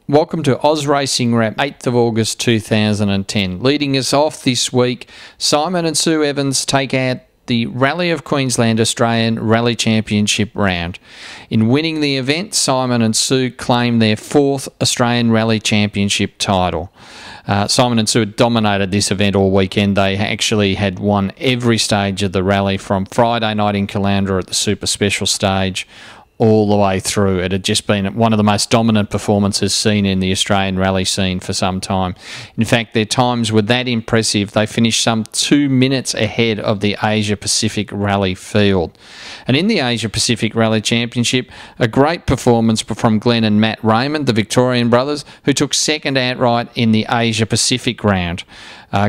Welcome to Oz Racing Wrap, 8th of August 2010. Leading us off this week, Simon and Sue Evans take out the Rally of Queensland Australian Rally Championship round. In winning the event, Simon and Sue claim their 4th Australian Rally Championship title. Simon and Sue had dominated this event all weekend. They actually had won every stage of the rally from Friday night in Caloundra at the Super Special stage all the way through. It had just been one of the most dominant performances seen in the Australian rally scene for some time. In fact, their times were that impressive, they finished some 2 minutes ahead of the Asia Pacific Rally field. And in the Asia Pacific Rally Championship, a great performance from Glenn and Matt Raymond, the Victorian brothers, who took second outright in the Asia Pacific round.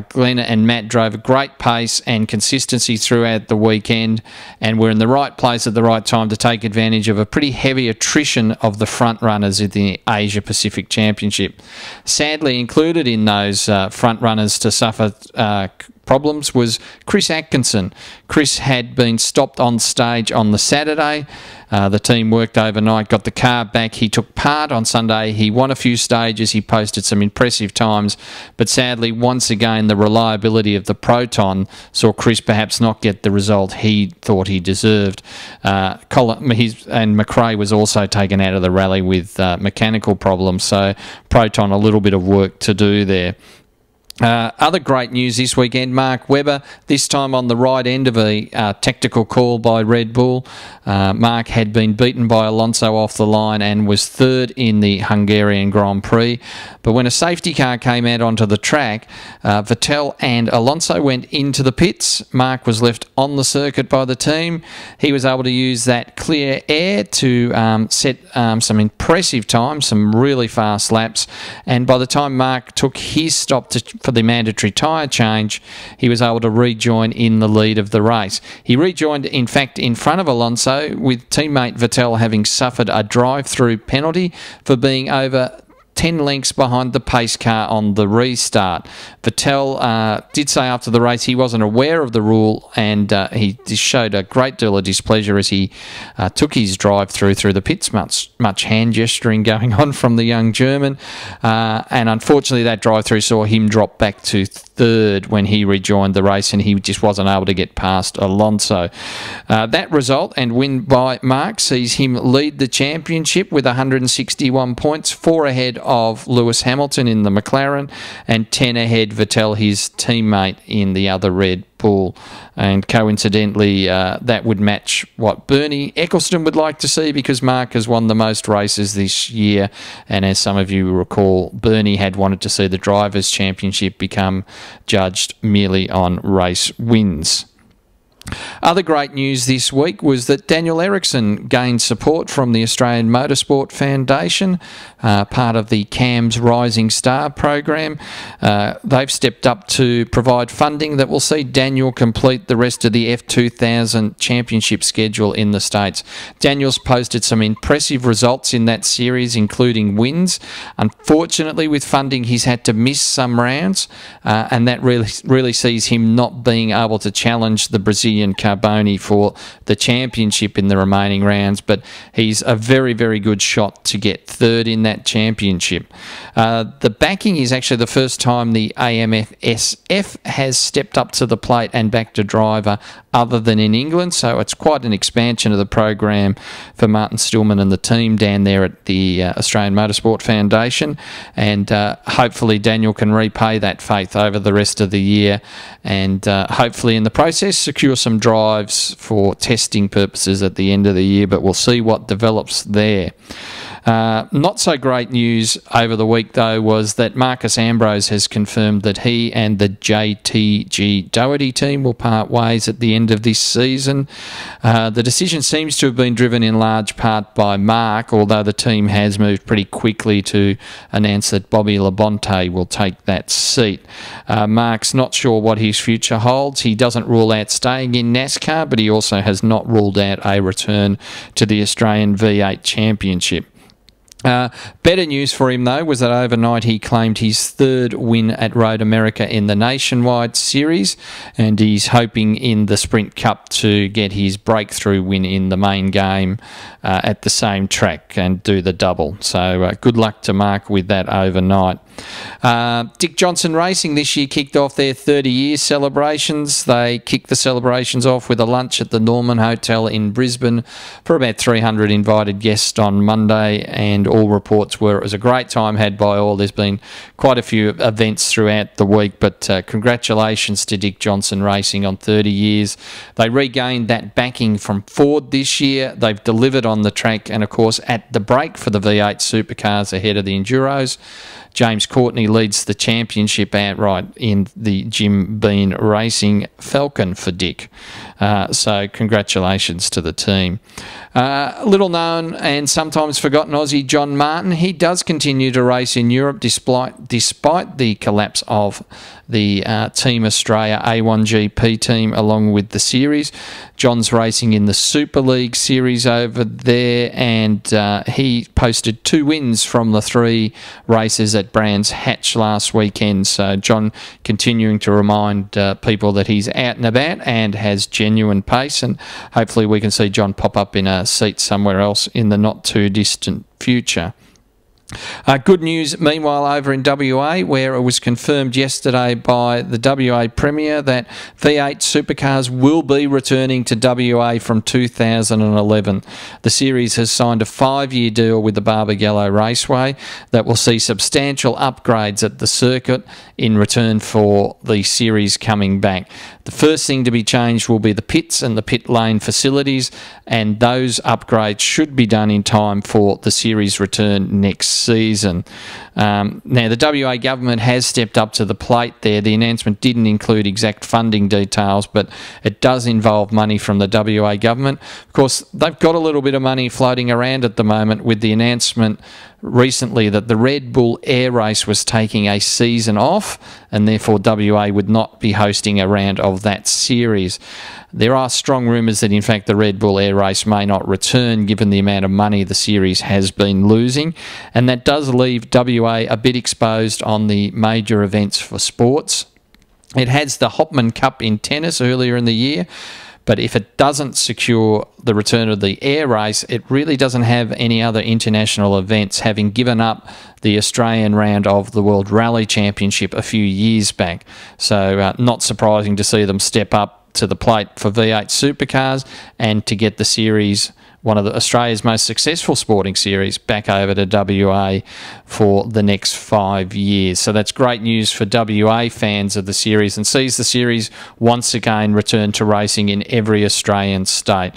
Glenn and Matt drove a great pace and consistency throughout the weekend and were in the right place at the right time to take advantage of a pretty heavy attrition of the front runners in the Asia Pacific Championship. Sadly included in those front runners to suffer problems was Chris Atkinson. Chris had been stopped on stage on the Saturday. The team worked overnight, got the car back. He took part on Sunday. He won a few stages. He posted some impressive times. But sadly, once again, the reliability of the Proton saw Chris perhaps not get the result he thought he deserved. And McRae was also taken out of the rally with mechanical problems. So Proton, a little bit of work to do there. Other great news this weekend, Mark Webber, this time on the right end of a tactical call by Red Bull. Mark had been beaten by Alonso off the line and was third in the Hungarian Grand Prix. But when a safety car came out onto the track, Vettel and Alonso went into the pits. Mark was left on the circuit by the team. He was able to use that clear air to set some impressive times, some really fast laps. And by the time Mark took his stop for the mandatory tyre change, he was able to rejoin in the lead of the race. He rejoined, in fact, in front of Alonso, with teammate Vettel having suffered a drive-through penalty for being over 10 lengths behind the pace car on the restart. Vettel did say after the race he wasn't aware of the rule, and he showed a great deal of displeasure as he took his drive through the pits. Much hand gesturing going on from the young German, and unfortunately that drive-through saw him drop back to third when he rejoined the race, and he just wasn't able to get past Alonso. That result and win by Mark sees him lead the championship with 161 points, 4 ahead of Lewis Hamilton in the McLaren and 10 ahead Vettel, his teammate, in the other Red Bull. And coincidentally, that would match what Bernie Ecclestone would like to see, because Mark has won the most races this year, and as some of you recall, Bernie had wanted to see the Drivers' Championship become judged merely on race wins. Other great news this week was that Daniel Ericsson gained support from the Australian Motorsport Foundation, part of the CAM's Rising Star program. They've stepped up to provide funding that will see Daniel complete the rest of the F2000 championship schedule in the States. Daniel's posted some impressive results in that series, including wins. Unfortunately, with funding, he's had to miss some rounds, and that really sees him not being able to challenge the Brazilian Carboni for the championship in the remaining rounds, but he's a very, very good shot to get third in that championship. The backing is actually the first time the AMF-SF has stepped up to the plate and backed a driver other than in England, so it's quite an expansion of the program for Martin Stillman and the team down there at the Australian Motorsport Foundation, and hopefully Daniel can repay that faith over the rest of the year, and hopefully in the process secure some drives for testing purposes at the end of the year, but we'll see what develops there. Not so great news over the week, though, was that Marcus Ambrose has confirmed that he and the JTG Doherty team will part ways at the end of this season. The decision seems to have been driven in large part by Mark, although the team has moved pretty quickly to announce that Bobby Labonte will take that seat. Mark's not sure what his future holds. He doesn't rule out staying in NASCAR, but he also has not ruled out a return to the Australian V8 Championship. Better news for him, though, was that overnight he claimed his third win at Road America in the Nationwide Series, and he's hoping in the Sprint Cup to get his breakthrough win in the main game at the same track and do the double. So good luck to Mark with that overnight. Dick Johnson Racing this year kicked off their 30-year celebrations. They kicked the celebrations off with a lunch at the Norman Hotel in Brisbane for about 300 invited guests on Monday, and all reports were it was a great time had by all. There's been quite a few events throughout the week, but congratulations to Dick Johnson Racing on 30 years. They regained that backing from Ford this year. They've delivered on the track and, of course, at the break for the V8 supercars ahead of the Enduros. James Courtney leads the championship outright in the Jim Bean Racing Falcon for Dick. So congratulations to the team. Little known and sometimes forgotten Aussie John Martin. He does continue to race in Europe despite the collapse of the Team Australia A1GP team along with the series. John's racing in the Super League series over there, and he posted 2 wins from the 3 races at Brands Hatch last weekend. So John continuing to remind people that he's out and about and has genuine pace, and hopefully we can see John pop up in a seat somewhere else in the not too distant future. Good news, meanwhile, over in WA, where it was confirmed yesterday by the WA Premier that V8 supercars will be returning to WA from 2011. The series has signed a 5-year deal with the Barbagallo Raceway that will see substantial upgrades at the circuit in return for the series coming back. The first thing to be changed will be the pits and the pit lane facilities, and those upgrades should be done in time for the series return next season. Now, the WA government has stepped up to the plate there. The announcement didn't include exact funding details, but it does involve money from the WA government. Of course, they've got a little bit of money floating around at the moment with the announcement recently that the Red Bull Air Race was taking a season off, and therefore WA would not be hosting a round of that series. There are strong rumours that, in fact, the Red Bull Air Race may not return given the amount of money the series has been losing, and that does leave WA a bit exposed on the major events for sports. It has the Hopman Cup in tennis earlier in the year, but if it doesn't secure the return of the air race, it really doesn't have any other international events, having given up the Australian round of the World Rally Championship a few years back. So not surprising to see them step up to the plate for V8 supercars and to get the series, one of Australia's most successful sporting series, back over to WA for the next 5 years. So that's great news for WA fans of the series, and sees the series once again return to racing in every Australian state,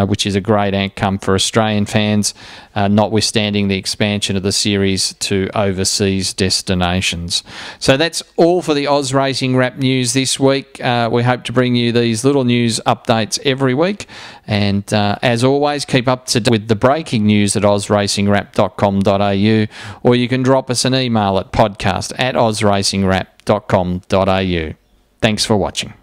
which is a great outcome for Australian fans, notwithstanding the expansion of the series to overseas destinations. So that's all for the Oz Racing Wrap news this week. We hope to bring you these little news updates every week, and as always, keep up to date with the breaking news at ozracingrap.com.au, or you can drop us an email at podcast@ozracingrap.com.au. Thanks for watching.